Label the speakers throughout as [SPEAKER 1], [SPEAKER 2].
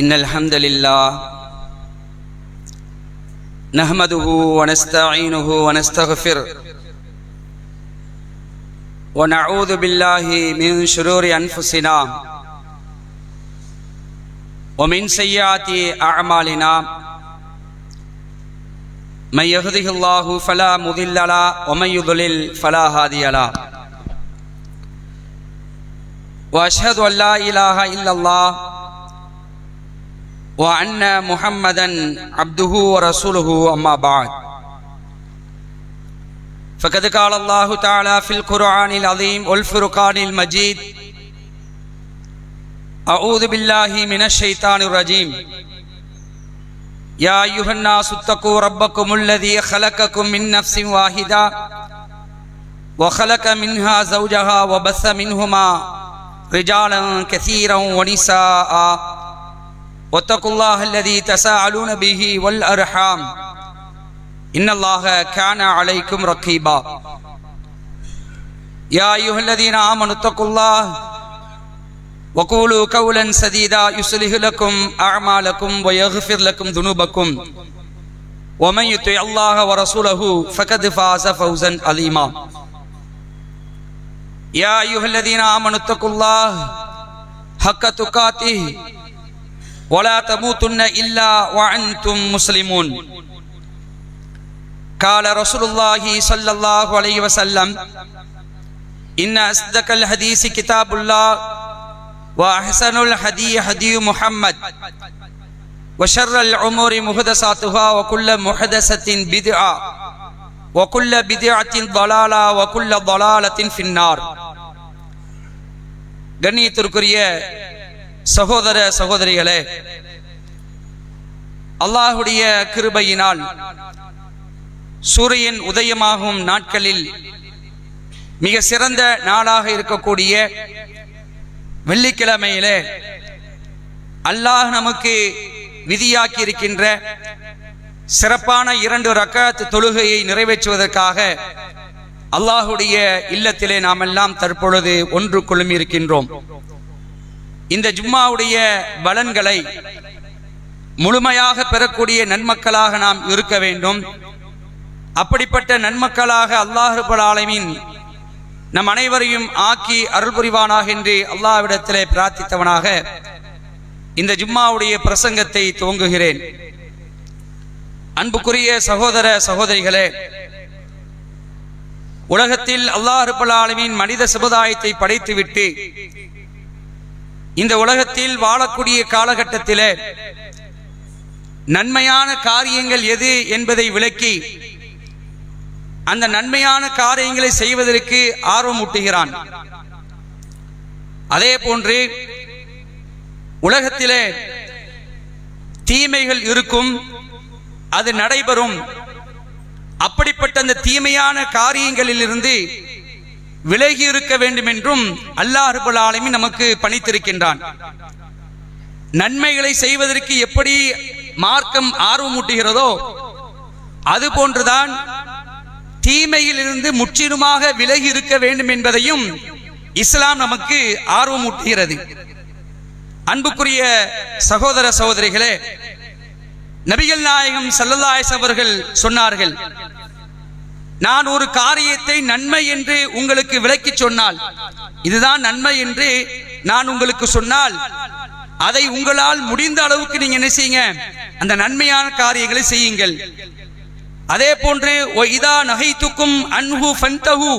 [SPEAKER 1] إن الحمد لله نحمده ونستعينه ونستغفره ونعوذ بالله من شرور أنفسنا ومن سيئات أعمالنا من يهده الله فلا مضل له ومن يضلل فلا هادي له وأشهد أن لا إله إلا الله وأن محمدا عبده ورسوله أما بعد فقد قال الله تعالى في القرآن العظيم والفرقان المجيد أعوذ بالله من الشيطان الرجيم يا أيها الناس اتقوا ربكم الذي خلقكم من نفس واحدة وخلق منها زوجها وبث منهما رجالا كثيرا ونساء واتقوا الله الذي تساءلون به والأرحام إن الله كان عليكم رقيبا يا أيها الذين آمنوا اتقوا الله وقولوا قولا سديدا يصلح لكم أعمالكم ويغفر لكم ذنوبكم ومن يطع الله ورسوله فقد فاز فوزا عظيما يا أيها الذين آمنوا اتقوا الله حق تقاته ولا تموتن إلا وأنتم مسلمون قال رسول الله صلى الله عليه وسلم إن أصدق الحديث كتاب الله وأحسن الهدي هدي محمد وشر الأمور محدثاتها وكل محدثة بدعة وكل بدعة ضلالة وكل ضلالة في النار. கண்ணியத்திற்குரிய சகோதர சகோதரிகளே, அல்லாஹுடைய கிருபையினால் சூரியன் உதயமாகும் நாட்களில் மிக சிறந்த நாளாக இருக்கக்கூடிய வெள்ளிக்கிழமையிலே அல்லாஹ் நமக்கு விதியாக்கி இருக்கின்ற சிறப்பான 2 ரக்காத் தொழுகையை நிறைவேற்றுவதற்காக அல்லாஹுடைய இல்லத்திலே நாம் எல்லாம் தற்பொழுது ஒன்று குழுமி இருக்கின்றோம். இந்த ஜும்மாவுடைய பலன்களை முழுமையாக பெறக்கூடிய நன்மக்களாக நாம் இருக்க வேண்டும். அப்படிப்பட்ட நன்மக்களாக அல்லாஹ் ரப்பல் ஆலமீன் நம் அனைவரையும் ஆக்கி அருள் புரிவானாக என்று அல்லாஹ்விடத்திலே பிரார்த்தித்தவனாக இந்த ஜும்மாவுடைய பிரசங்கத்தை துவங்குகிறேன். அன்புக்குரிய சகோதர சகோதரிகளே, உலகத்தில் அல்லாஹ் ரப்பல் ஆலமீன் மனித சமுதாயத்தை படைத்துவிட்டு இந்த உலகத்தில் வாழக்கூடிய காலகட்டத்திலே நன்மையான காரியங்கள் எது என்பதை விளக்கி அந்த நன்மையான காரியங்களை செய்வதற்கு ஆர்வம் ஊட்டுகிறான். அதே போன்று உலகத்திலே தீமைகள் இருக்கும், அது நடைபெறும். அப்படிப்பட்ட அந்த தீமையான காரியங்களில் இருந்து விலகி இருக்க வேண்டும் என்றும் அல்லாஹ் ரப்பல் ஆலமீன் நமக்கு பணித்திருக்கின்றான். நன்மைகளை செய்வதற்கு எப்படி மார்க்கம் ஆர்வமூட்டுகிறதோ அது போன்றுதான் தீமையில் இருந்து முற்றிலுமாக விலகி இருக்க வேண்டும் என்பதையும் இஸ்லாம் நமக்கு ஆர்வமூட்டுகிறது. அன்புக்குரிய சகோதர சகோதரிகளே, நபிகள் நாயகம் ஸல்லல்லாஹு அலைஹி வஸல்லம் அவர்கள் சொன்னார்கள், நான் ஒரு காரியத்தை நன்மை என்று உங்களுக்கு விளக்கி சொன்னால், இதுதான் நன்மை என்று நான் உங்களுக்கு சொன்னால், அதை உங்களால் முடிந்த அளவுக்கு நீங்க என்ன செய்யுங்க, அந்த நன்மையான காரியங்களை செய்யுங்கள். அதே போன்று இதா நஹைதுக்கும் அன்ஹு ஃபன்தஹு,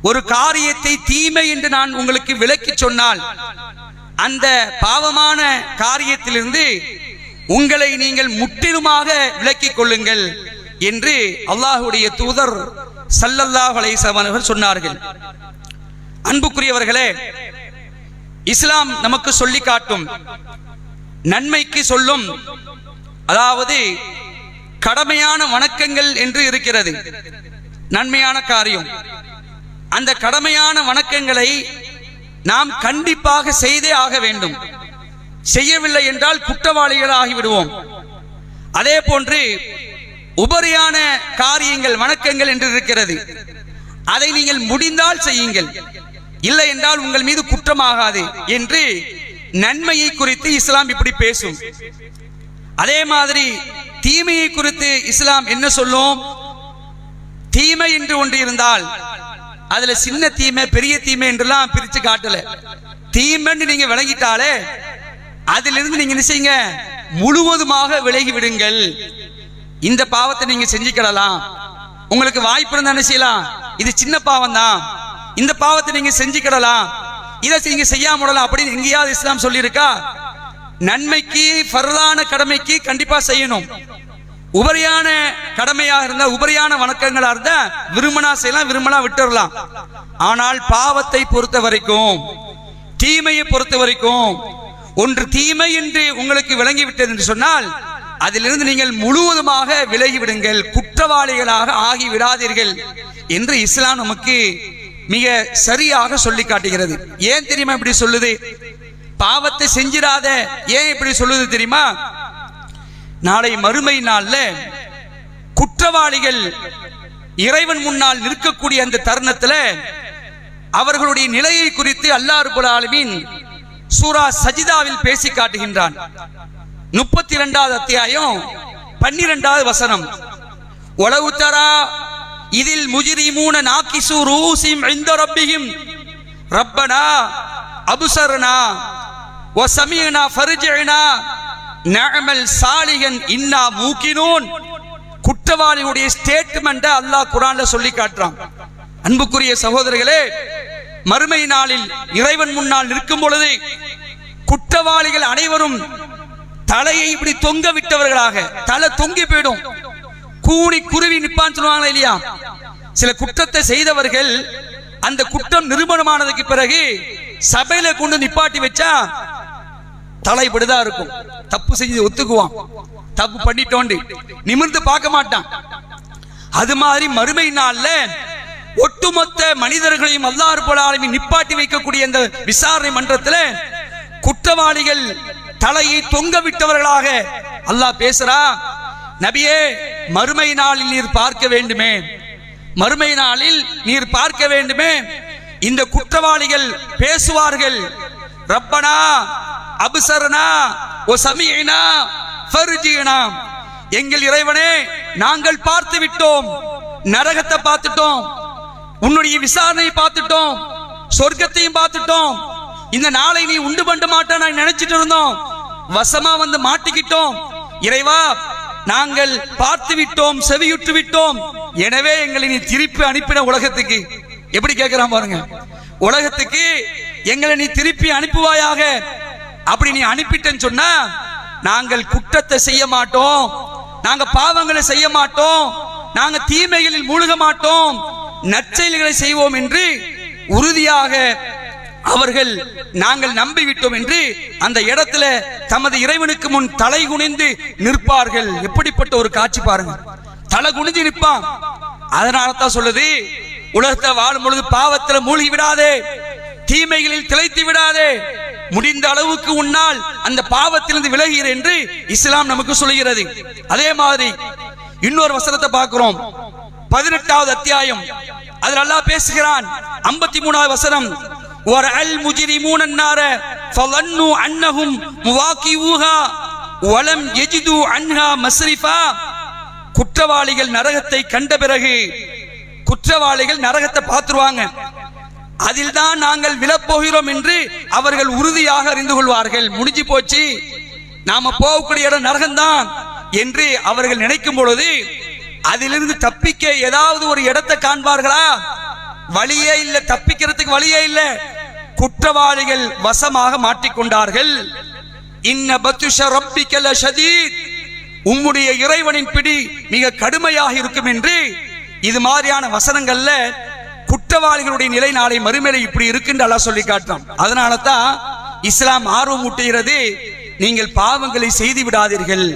[SPEAKER 1] ஒரு காரியத்தை தீமை என்று நான் உங்களுக்கு விளக்கி சொன்னால், அந்த பாவமான காரியத்திலிருந்து உங்களை நீங்கள் முற்றிலுமாக விலக்கிக் கொள்ளுங்கள் என்று அல்லாஹ்வுடைய தூதர் ஸல்லல்லாஹு அலைஹி வஸல்லம் அவர்கள் சொன்னார்கள். அன்புக்குரியவர்களே, இஸ்லாம் நமக்கு சொல்லி காட்டும் நன்மைக்கு சொல்லும், அதாவது கடமையான வணக்கங்கள் என்று இருக்கிறது, நன்மையான காரியம். அந்த கடமையான வணக்கங்களை நாம் கண்டிப்பாக செய்தே ஆக வேண்டும். செய்யவில்லை என்றால் குற்றவாளிகள் ஆகிவிடுவோம். அதே போன்று உபரியான காரியங்கள் வணக்கங்கள் என்று இருக்கிறது, அதை நீங்கள் முடிந்தால் செய்யுங்கள், இல்லை என்றால் உங்கள் மீது குற்றமாகாது என்று நன்மையை குறித்து இஸ்லாம் இப்படி பேசும். அதே மாதிரி தீமையை குறித்து இஸ்லாம் என்ன சொல்லும்? தீமை என்று ஒன்று இருந்தால் அதுல சின்ன தீமை பெரிய தீமை என்றெல்லாம் பிரிச்சு காட்டல. தீமைன்னு நீங்க விளங்கிட்டாலே அதிலிருந்து நீங்க என்ன செய்யுங்க, முழுவதுமாக விலகி விடுங்கள். இந்த பாவத்தை நீங்க செஞ்சுக்கலாம், உங்களுக்கு வாய்ப்பு இருந்தா என்ன செய்யலாம், இது சின்ன பாவம் தான், இந்த பாவத்தை நீங்க செஞ்சுக்கிடலாம், இதை நீங்க செய்யாமலாம் அப்படின்னு எங்கேயாவது இஸ்லாம் சொல்லியிருக்கா? நன்மைக்கு ஃபர்தான கடமைக்கு கண்டிப்பா செய்யணும். உபரியான கடமையாக இருந்தா, உபரியான வணக்கங்களா இருந்தா விரும்பினா செய்யலாம், விரும்பினா விட்டுறலாம். ஆனால் பாவத்தை பொறுத்த வரைக்கும், தீமையை பொறுத்த வரைக்கும், ஒன்று தீமை என்று உங்களுக்கு விளங்கிவிட்டது என்று சொன்னால் அதிலிருந்து நீங்கள் முழுவதுமாக விலகிவிடுங்கள், குற்றவாளிகளாக ஆகிவிடாதீர்கள் என்று இஸ்லாம் நமக்கு மிக சரியாக சொல்லி காட்டுகிறது. ஏன் தெரியுமா இப்படி சொல்லுது? பாவத்தை செஞ்சிடாத ஏன் இப்படி சொல்லுது தெரியுமா? நாளை மறுமை நாள்ல குற்றவாளிகள் இறைவன் முன்னால் நிற்கக்கூடிய அந்த தருணத்துல அவர்களுடைய நிலையை குறித்து அல்லாஹ் ரப்பல் ஆலமீன் சூரா சஜிதாவில் பேசி காட்டுகின்றான். 32வது அத்தியாயம் 12வது வசனம். வலவு தரா இதில் முஜ்ரிமூன நாகிசு ரூஸிம் இன்த ரப்பிஹிம் ரப்பனா அப்ஸர்னா வ சமீனா ஃபர்ஜினா நஅமல் சாலிஹன் இன்னா மூகினூன். குற்றவாளியுடைய ஸ்டேட்மென்ட் அல்லாஹ் குர்ஆன்ல சொல்லி காட்டுறான். அன்புக்குரிய சகோதரர்களே, மறுமை நாளில் இறைவன் முன்னால் நிற்கும் பொழுது குற்றவாளிகள் அனைவரும் தலையை இப்படி தொங்க விட்டவர்களாக, தலை தொங்கி போயிடும், கூனி குருவி நிப்பான்னு சொல்லுவாங்க இல்லையா? சில குற்றத்தை செய்தவர்கள் அந்த குற்றம் நிரூபணமானதுக்கு பிறகு சபையில கொண்டு நிப்பாட்டி வச்சா தலை இப்படிதான் இருக்கும். தப்பு செஞ்சு ஒத்துக்குவான், தப்பு பண்ணிட்டோண்டு நிமிர்ந்து பார்க்க மாட்டான். அது மாதிரி மறுமை நாள்ல ஒட்டுமொத்த மனிதர்களையும் அல்லாஹ் ரப்பல் ஆலமீன் நிப்பாட்டி வைக்கக்கூடிய அந்த விசாரணை மன்றத்தில் குற்றவாளிகள் தலையை தொங்க விட்டவர்களாக அல்லாஹ் பேசுறா. நபியே, மறுமை நாளில் நீர் பார்க்க வேண்டுமே, மறுமை நாளில் நீர் பார்க்க வேண்டுமே, இந்த குற்றவாளிகள் பேசுவார்கள், ரப்பனா அப்ஸர்னா வ சமீனா ஃபர்ஜினா. எங்கள் இறைவனே, நாங்கள் பார்த்து விட்டோம், நரகத்தை பார்த்துட்டோம், உன்னுடைய விசாரணையை பார்த்துட்டோம், சொர்க்கத்தையும் பார்த்துட்டோம், இந்த நாளை நீ உண்டு பண்ண மாட்டேன் நான் நினைச்சிட்டு இருந்தோம், வசமா வந்து மாட்டிக்கிட்டோம். இறைவா, நாங்கள் பார்த்து விட்டோம், செவியுற்று விட்டோம், எனவே எங்களை நீ திருப்பி அனுப்பின உலகத்துக்கு. எப்படி கேட்கிறான் பாருங்க, உலகத்துக்கு எங்களை நீ திருப்பி அனுப்புவாயாக. அப்படி நீ அனுப்பிட்டேன்னு சொன்னா நாங்கள் குற்றத்தை செய்ய மாட்டோம், நாங்க பாவங்களை செய்ய மாட்டோம், நாங்க தீமைகளில் மூழ்க மாட்டோம், நற்செயல்களை செய்வோம் என்று உறுதியாக அவர்கள் நாங்கள் நம்பிவிட்டோம் என்று அந்த இடத்துல தமது இறைவனுக்கு முன் தலை குனிந்து நிற்பார்கள். எப்படிப்பட்ட ஒரு காட்சி பாருங்க, தலை குனிஞ்சு நிற்பான். அதனால தான் சொல்லுது, உலகத்தை வாழும் பொழுது பாவத்தில் மூழ்கி விடாதே, தீமைகளில் திளைத்து விடாதே, முடிந்த அளவுக்கு உன்னால் அந்த பாவத்திலிருந்து விலகிற என்று இஸ்லாம் நமக்கு சொல்கிறது. அதே மாதிரி இன்னொரு வசனத்தை பார்க்கிறோம், 18வது அத்தியாயம், அதில் அல்லாஹ் பேசுகிறான். 53வது வசனம், வரஅல் முஜ்ரிமூன النار فظنوا انهم مواقعوها ولم يجدوا عنها مصرفا. குற்றவாளிகள் நரகத்தை கண்ட பிறகு, குற்றவாளிகள் நரகத்தை பார்த்துருவாங்க, அதில் தான் நாங்கள் விழப்போகிறோம் என்று அவர்கள் உறுதியாக அறிந்து கொள்வார்கள். முடிஞ்சு போச்சு, நாம போகக்கூடிய இடம் நரகம்தான் என்று அவர்கள் நினைக்கும் பொழுது அதிலிருந்து தப்பிக்க ஏதாவது ஒரு இடத்தை காண்பார்களா? வழியே இல்லை, தப்பிக்கிறதுக்கு வழியே இல்லை. குற்றவாளிகள் வசமாக மாட்டிக்கொண்டார்கள். இன்ன பத்ஷ ரப்பிக லஷதீத், உம்முடைய இறைவனின் பிடி மிக கடுமையாக இருக்கும் என்று இது மாதிரியான வசனங்கள்ல குற்றவாளிகளுடைய நிலை நாளை மறுமையில இப்படி இருக்குன்னு அல்லாஹ் சொல்லி காட்டுறான். அதனால தான் இஸ்லாம் ஆர்வம் ஊட்டுகிறது, நீங்கள் பாவங்களை செய்து விடாதீர்கள்,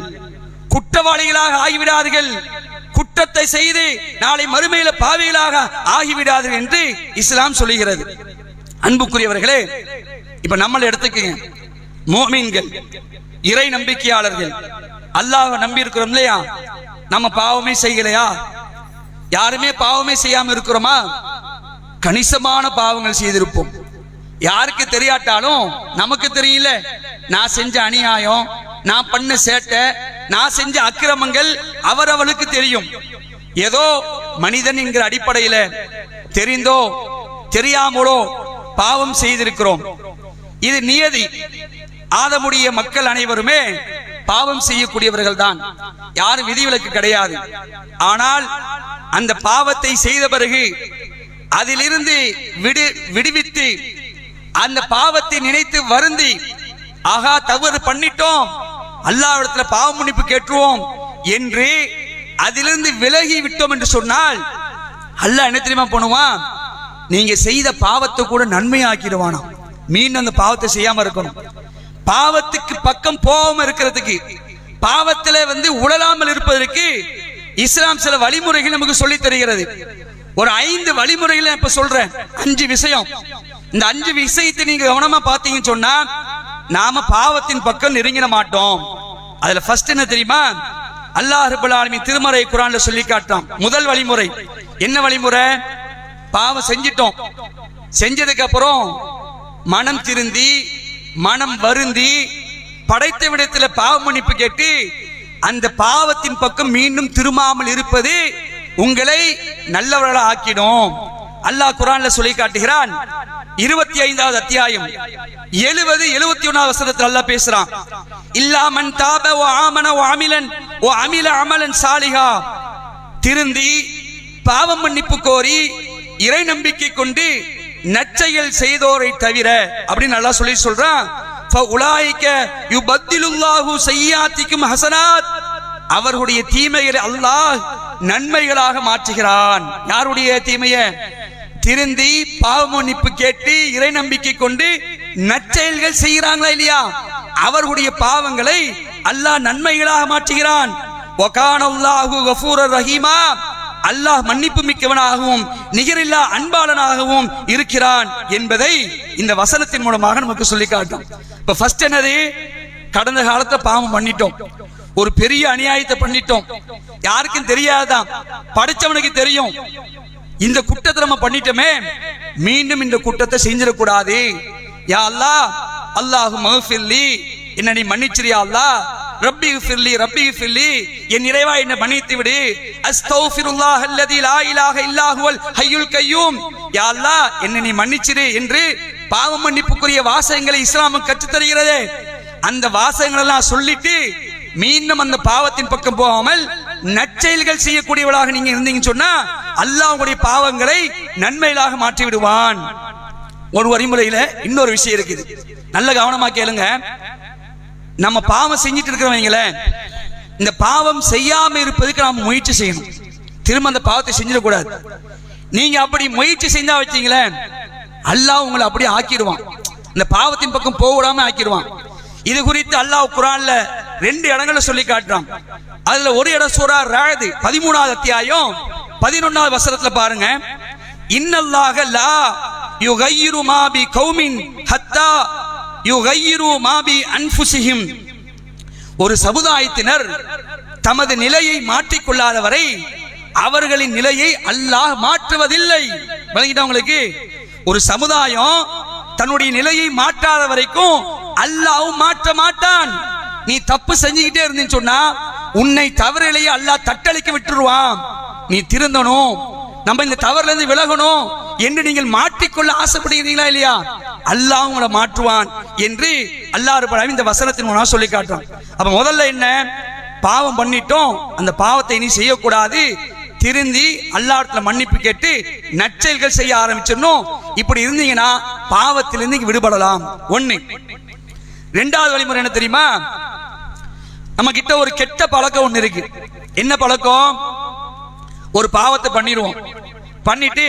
[SPEAKER 1] குற்றவாளிகளாக ஆகிவிடாதீர்கள், குற்றத்தை செய்து நாளை மறுமையில பாவிகளாக ஆகிவிடாதீர்கள் என்று இஸ்லாம் சொல்லுகிறது. அன்புக்குரியவர்களே, இப்ப நம்மளை எடுத்துக்கங்க, முஃமின்கள், இறை நம்பிக்கையாளர்கள், அல்லாஹ்வை நம்பி இருக்கிறோம் இல்லையா? நம்ம பாவமே செய்யலையா? யாருமே பாவமே செய்யாம இருக்கிறோமா? கணிசமான பாவங்கள் செய்திருப்போம். யாருக்கு தெரியாட்டாலும் நமக்கு தெரியல, நான் செஞ்ச அநியாயம், நான் பண்ண சேட்டை, நான் செஞ்ச அக்கிரமங்கள் அவரவளுக்கு தெரியும். ஏதோ மனிதன் என்கிற அடிப்படையில தெரிந்தோ தெரியாமலோ பாவம் செய்திருக்கிறோம். இது நியதி. ஆதமுடைய மக்கள் அனைவருமே பாவம் செய்யக்கூடியவர்கள் தான், யாரும் விதிவிலக்கு கிடையாது. ஆனால் அந்த பாவத்தை செய்த பிறகு அதிலிருந்து விடுவித்து அந்த பாவத்தை நினைத்து வருந்தி, ஆகா தவறு பண்ணிட்டோம், அல்லாஹ்விடத்துல பாவ மன்னிப்பு கேட்டுருவோம் என்று அதிலிருந்து விலகி விட்டோம் என்று சொன்னால் அல்லாஹ் என்ன தெரியுமா பண்ணுவான்? நீங்க செய்த பாவத்தை கூட நன்மையாக்கிடுவானா. மீண்டும் அந்த பாவத்தை செய்யாம இருக்கணும். பாவத்துக்கு பக்கம் போகாம இருக்கிறதுக்கு, பாவத்துல உழலாமல் இருப்பதற்கு இஸ்லாம் சில வழிமுறைகள் நமக்கு சொல்லி தருகிறது. ஒரு 5 வழிமுறைகளை இப்ப சொல்றேன். 5 விஷயம். இந்த 5 விஷயத்தை நீங்க கவனமா பாத்தீங்கன்னு சொன்னா நாம பாவத்தின் பக்கம் நெருங்கிட மாட்டோம். அதுல ஃபர்ஸ்ட் என்ன தெரியுமா? அல்லாஹ் ரப்பல் ஆலமீன் திருமறை குர்ஆன்ல சொல்லி காட்டுறான். முதல் வழிமுறை என்ன வழிமுறை? பாவம் செஞ்சிட்டோம், செஞ்சதுக்கு அப்புறம் மனம் திருந்தி மனம் வருந்தி படைத்த விடத்துல பாவ மன்னிப்பு கேட்டு அந்த பாவத்தின் பக்கம் மீண்டும் திரும்பாமல் இருப்பது உங்களை நல்லவர்களாக ஆக்கிடும். அல்லாஹ் குர்ஆன்ல சொல்லி காட்டுகிறான். 25வது அத்தியாயம் 70-71 வசனத்தில் அல்லாஹ் பேசுறான். இல்லா மன் தாப வ ஆமன வ அமில அமலன் சாலிஹா, திருந்தி பாவம் மன்னிப்பு கோரி இறை நம்பிக்கை கொண்டு நற்செயல் செய்தோரை தவிர அப்படின்னு அல்லாஹ் சொல்லி சொல்றான். ஃபஉலாயிக யுபத்திலுல்லாஹு ஸய்யாத்திக்கும் ஹஸனாத், அவர்களுடைய தீமைகளை அல்லாஹ் நன்மைகளாக மாற்றுகிறான். யாருடைய தீமையை? திருந்தி பாவ மன்னிப்பு கேட்டு இறை நம்பிக்கை கொண்டு நற்செயல்கள் செய்கிறாங்களா இல்லையா, அவர்களுடைய பாவங்களை அல்லாஹ் நன்மைகளாக மாற்றுகிறான். வகானல்லாஹு கஃபூரர் ரஹீமா, அல்லாஹ் மன்னிப்பு மிக்கவனாகவும் நிகரில்லா அன்பாளனாகவும் இருக்கிறான் என்பதை இந்த வசனத்தின் மூலமாக நமக்கு சொல்லி காட்டும். இப்ப ஃபர்ஸ்ட் என்னது? கடந்த காலத்துல பாவம் பண்ணிட்டோம், ஒரு பெரிய அநியாயத்தை பண்ணிட்டோம், யாருக்கும் தெரியாதான், படிச்சவனுக்கு தெரியும். இந்த குற்றத்தை நம்ம பண்ணிட்டோமே, மீண்டும் இந்த குற்றத்தை செஞ்சிடக்கூடாது. யா அல்லாஹ், அல்லாஹு மஃபில்லி, என்ன நீ மன்னிச்சிரியா அல்லாஹ், ரப்பி ஃபில்லி ரப்பி ஃபில்லி, என் இறைவா என்னை மன்னித்து விடு. அஸ்தக்ஃபிருல்லாஹ் அல்லதி லா இலாஹ இல்லா ஹுவல் ஹய்யுல் கய்யூம், யா அல்லாஹ் என்னை நீ மன்னிச்சிரு என்று பாவ மன்னிப்புக்குரிய வாசகங்களை இஸ்லாம் கற்றுத் தருகிறது. அந்த வாசகங்கள் எல்லாம் சொல்லிட்டு மீண்டும் அந்த பாவத்தின் பக்கம் போகாமல் நற்செயல்கள் செய்யக்கூடியவளாக நீங்க இருந்தீங்கன்னு சொன்னா அல்லாஹ் உங்களுடைய பாவங்களை நன்மைகளாக மாற்றி விடுவான். ஒரு வழிமுறையில இன்னொரு விஷயம் இருக்குது, நல்ல கவனமா கேளுங்க. நம்ம பாவம் செஞ்சிட்டு இருக்கிறவங்களே, இந்த பாவம் செய்யாம இருப்பதுக்கு நாம முயற்சி செய்யணும். திரும்ப அந்த பாவத்தை செஞ்சிடக்கூடாது. நீங்க அப்படி முயற்சி செஞ்சா வச்சீங்களே, அல்லாஹ் உங்களை அப்படியே ஆக்கிடுவான், இந்த பாவத்தின் பக்கம் போகாம ஆக்கிடுவான். இது குறித்து அல்லாஹ் குர்ஆன்ல 2 இடங்கள்ல சொல்லி காட்டுறான். அதுல ஒரு இடம் சூரா ராத் 13வது அத்தியாயம் 11வது வசனத்துல பாருங்க. இன்னல்லாஹ லா யுகையிரு மா பி கௌமின் ஹத்தா யுகையிரு மா பி அன்ஃபுஸிஹிம், ஒரு சமுதாயத்தினர் தமது நிலையை மாற்றிக்கொள்ளாத வரை அவர்களின் நிலையை அல்லாஹ் மாற்றுவதில்லை. விளங்கிட்டா உங்களுக்கு? ஒரு சமுதாயம் தன்னுடைய நிலையை மாற்றாத வரைக்கும் அல்லாஹ் மாற்ற மாட்டான். நீ தப்பு செஞ்சுக்கிட்டே இருந்தேன்னு சொன்னா உன்னை தவறிலேயே அல்லாஹ் தட்டளிக்க விட்டுருவான். நீ திருந்தணும், நம்ம இந்த தவறுல இருந்து விலகணும் என்று நீங்கள் மாற்றிக்கொள்ள ஆசைப்படுகிறீங்களா இல்லையா, அல்லாஹ் உங்களை மாற்றுவான் என்று அல்லாஹ் ரப்பல் ஆலமீன் இந்த வசனத்தின் மூலமா சொல்லி காட்டுறான். அப்ப முதல்ல என்ன? பாவம் பண்ணிட்டோம், அந்த பாவத்தை நீ செய்யக்கூடாது, திருந்தி அல்லாஹ்விடத்துல மன்னிப்பு கேட்டு நற்செயல்கள் செய்ய ஆரம்பிச்சிடணும். இப்படி இருந்தீங்கன்னா பாவத்திலிருந்து விடுபடலாம். 1. 2வது வழிமுறை என்ன தெரியுமா? நம்ம கிட்ட ஒரு கெட்ட பழக்கம் ஒண்ணு இருக்கு. என்ன பழக்கம்? ஒரு பாவத்தை பண்ணிடுவோம், பண்ணிட்டு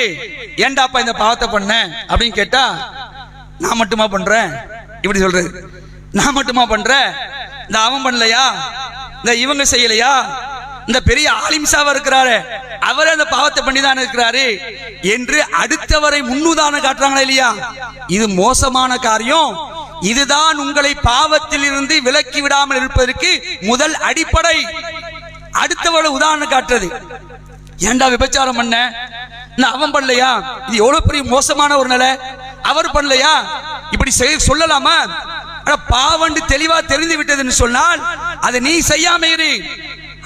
[SPEAKER 1] ஏண்டாப்பா இந்த பாவத்தை பண்ண அப்படின்னு கேட்டா, நான் மட்டுமா பண்றேன் இப்படி சொல்றது, நான் மட்டுமா பண்றேன், இந்த அவன் பண்ணலையா, இந்த இவங்க செய்யலையா, இந்த பெரிய ஆலிம்சாவா இருக்கிறாரு அவரே அந்த பாவத்தை பண்ணிதான் இருக்கிறாரு என்று அடுத்தவரை முன்னுதாரணம் காட்டுறாங்களா இல்லையா? இது மோசமான காரியம். இதுதான் உங்களை பாவத்தில் இருந்து விலக்கி விடாமல் இருப்பதற்கு முதல் அடிப்படை. அடுத்தவரை உதாரணம் காட்டுறது, ஏண்டா விபச்சாரம் பண்ண, அவன் பண்ணலையா, இது எவ்வளவு பெரிய மோசமான ஒரு நிலை, அவர் பண்ணலையா, இப்படி சொல்லலாமா? பாவண்டு தெளிவா தெரிந்து விட்டதுன்னு சொன்னால் அதை நீ செய்யாம இரு.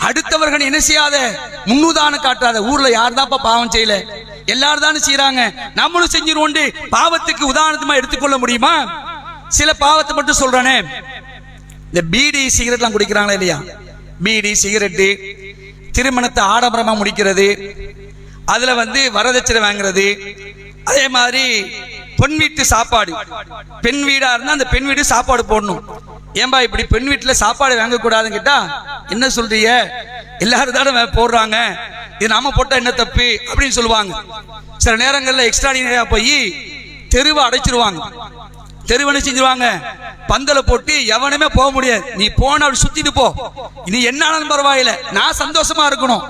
[SPEAKER 1] அடுத்தவர்கள் என்ன செய்யாத, முன்னுதாரணம் காட்டாத. ஊர்ல யாருதான்ப்பா பாவம் செய்யல, எல்லாரும் தானே செய்யறாங்க, நம்மளும் செஞ்சிருவோம். பாவத்துக்கு உதாரணமா எடுத்துக்கொள்ள முடியுமா? சில பாவத்தை மட்டும் சொல்றானே, இந்த பீடி சிகரெட் எல்லாம் குடிக்கிறாங்களா இல்லையா? பீடி சிகரெட்டு, திருமணத்தை ஆடம்பரமா முடிக்கிறது, அதுல வரதட்சணை வாங்குறது, அதே மாதிரி பெண் வீட்டு சாப்பாடு, பெண் வீடா இருந்தா அந்த பெண் வீடு சாப்பாடு போடணும். ஏன்பா இப்படி பெண் வீட்டுல சாப்பாடு வாங்க கூடாதுன்னு கேட்டா, என்ன சொல்றீங்க, எல்லாரும் தானே போடுறாங்க, இது நாம போட்டா என்ன தப்பு அப்படின்னு சொல்லுவாங்க. சில நேரங்கள்ல எக்ஸ்ட்ராடினரியா போய் தெருவை அடைச்சிருவாங்க. தெருவனை செஞ்சிருவாங்க, பந்தல போட்டு எவனுமே போக முடியாது. நீ போன அப்படி சுத்திட்டு போ, இனி என்னாலும் பரவாயில்ல, நான் சந்தோஷமா இருக்கணும்,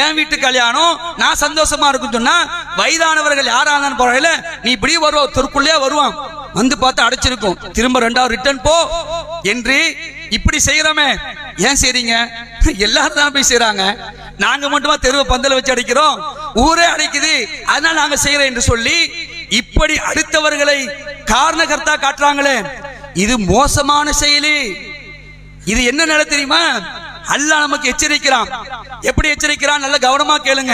[SPEAKER 1] என் வீட்டு கல்யாணம் நான் சந்தோஷமா இருக்கும் சொன்னா, வயதானவர்கள் யாராலும் பரவாயில்ல, நீ இப்படி வருவோம், தெருக்குள்ளே வருவான், பார்த்தா அடைச்சிருக்கும், திரும்ப ரெண்டாவது ரிட்டர்ன் போ என்று இப்படி செய்யறோமே. ஏன் செய்றீங்க? எல்லாரும் தான் போய் செய்யறாங்க, நாங்க மட்டுமா தெருவை பந்தல வச்சு அடைக்கிறோம், ஊரே அடைக்குது, அதனால நாங்க செய்யறோம் என்று சொல்லி இப்படி அடுத்தவர்களை காரணகர்த்தா காட்டுறாங்களே, இது மோசமான செயலி. இது என்ன நிலை தெரியுமா? அல்லாஹ் நமக்கு எச்சரிக்கிறான். எப்படி எச்சரிக்கிறான்? நல்ல கவனமா கேளுங்க.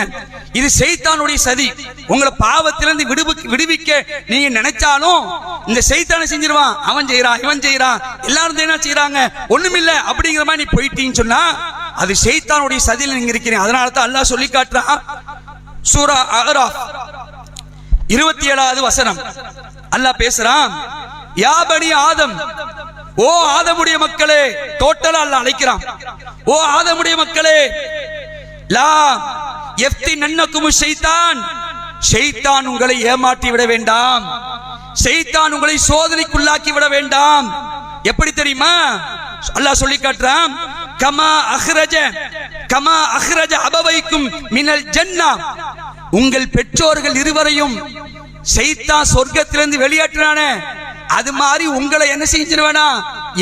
[SPEAKER 1] இது சைத்தானுடைய சதி. உங்களை பாவத்திலிருந்து விடுவிக்க நீங்க நினைச்சாலும் இந்த சைத்தானை செஞ்சிருவான். அவன் செய்யறான், இவன் செய்யறான், எல்லாரும் என்ன செய்யறாங்க, ஒண்ணுமில்ல அப்படிங்கிற மாதிரி நீ போயிட்டீன்னு சொன்னா அது சைத்தானுடைய சதியில் நீங்க இருக்கிறீங்க. அதனால தான் அல்லாஹ் சொல்லி காட்டுறான். சூரா அராஃப் 27வது வசனம் அல்லாஹ் பேசுறான். யா பனி ஆதம், ஓ ஆதமுடைய மக்களே, டோட்டலா அல்லாஹ் அழைக்கிறான். ஓ ஆதமுடைய மக்களே, லா யஃப்தினன்னகும் ஷைத்தான், ஷைத்தான் உங்களை ஏமாற்றி விட வேண்டாம், ஷைத்தான் உங்களை சோதனைக்குள்ளாக்கி விட வேண்டாம். எப்படி தெரியுமா? அல்லாஹ் சொல்லி காட்டுறான். கமா அஹ்ரஜ அபவைக்கும் மினல் ஜன்னா, உங்கள் பெற்றோர்கள் இருவரையும் ஷைத்தான் சொர்க்கத்திலிருந்து வெளியேற்றினானே, அது மாதிரி உங்களை என்ன செஞ்சிட வேண்டாம்,